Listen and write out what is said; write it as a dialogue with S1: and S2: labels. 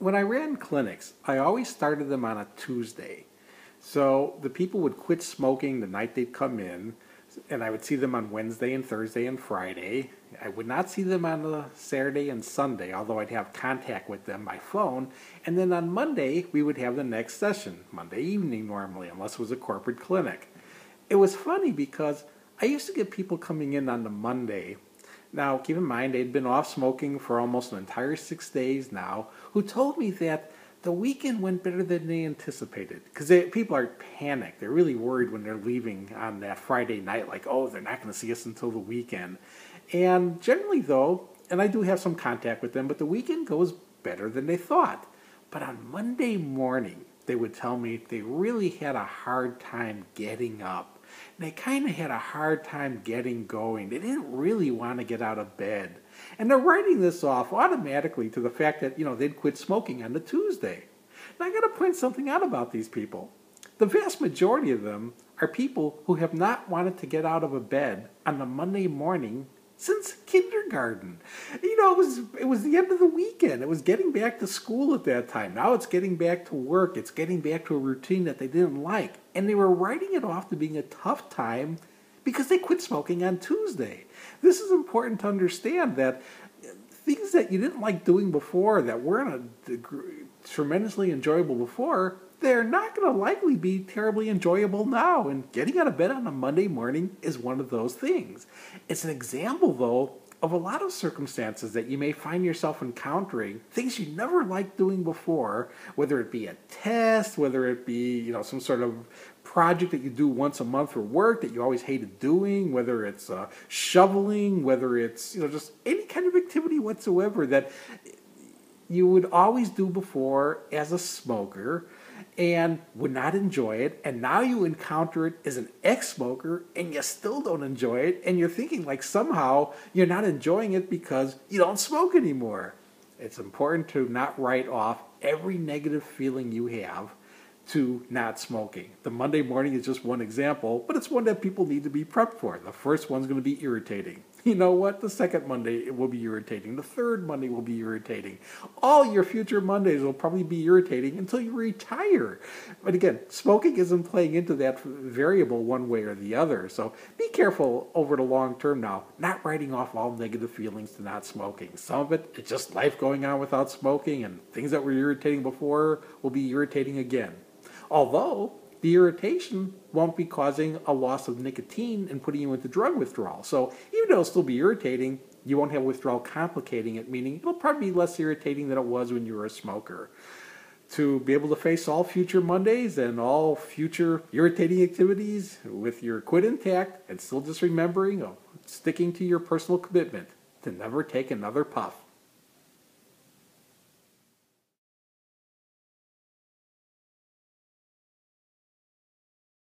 S1: When I ran clinics, I always started them on a Tuesday. So the people would quit smoking the night they'd come in, and I would see them on Wednesday and Thursday and Friday. I would not see them on a Saturday and Sunday, although I'd have contact with them by phone. And then on Monday, we would have the next session, Monday evening normally, unless it was a corporate clinic. It was funny because I used to get people coming in on the Monday. Now, keep in mind, they'd been off smoking for almost an entire 6 days now, who told me that the weekend went better than they anticipated. Because people are panicked. They're really worried when they're leaving on that Friday night, like, oh, they're not going to see us until the weekend. And generally, though, and I do have some contact with them, but the weekend goes better than they thought. But on Monday morning, they would tell me they really had a hard time getting up. And they kind of had a hard time getting going. They didn't really want to get out of bed. And they're writing this off automatically to the fact that, they'd quit smoking on the Tuesday. Now, I got to point something out about these people. The vast majority of them are people who have not wanted to get out of a bed on the Monday morning since kindergarten. It was the end of the weekend. It was getting back to school at that time. Now it's getting back to work. It's getting back to a routine that they didn't like. And they were writing it off to being a tough time because they quit smoking on Tuesday. This is important to understand, that things that you didn't like doing before, that weren't tremendously enjoyable before, they're not going to likely be terribly enjoyable now. And getting out of bed on a Monday morning is one of those things. It's an example, though, of a lot of circumstances that you may find yourself encountering, things you never liked doing before, whether it be a test, whether it be, some sort of project that you do once a month for work that you always hated doing, whether it's shoveling, whether it's, just any kind of activity whatsoever that you would always do before as a smoker and would not enjoy it, and now you encounter it as an ex-smoker and you still don't enjoy it, and you're thinking like somehow you're not enjoying it because you don't smoke anymore. It's important to not write off every negative feeling you have to not smoking. The Monday morning is just one example, but it's one that people need to be prepped for. The first one's going to be irritating. You know what? The second Monday it will be irritating. The third Monday will be irritating. All your future Mondays will probably be irritating until you retire. But again, smoking isn't playing into that variable one way or the other. So be careful over the long term now, not writing off all negative feelings to not smoking. Some of it, it's just life going on without smoking, and things that were irritating before will be irritating again. Although the irritation won't be causing a loss of nicotine and putting you into drug withdrawal. So even though it'll still be irritating, you won't have withdrawal complicating it, meaning it'll probably be less irritating than it was when you were a smoker. To be able to face all future Mondays and all future irritating activities with your quit intact and still just remembering of sticking to your personal commitment to never take another puff.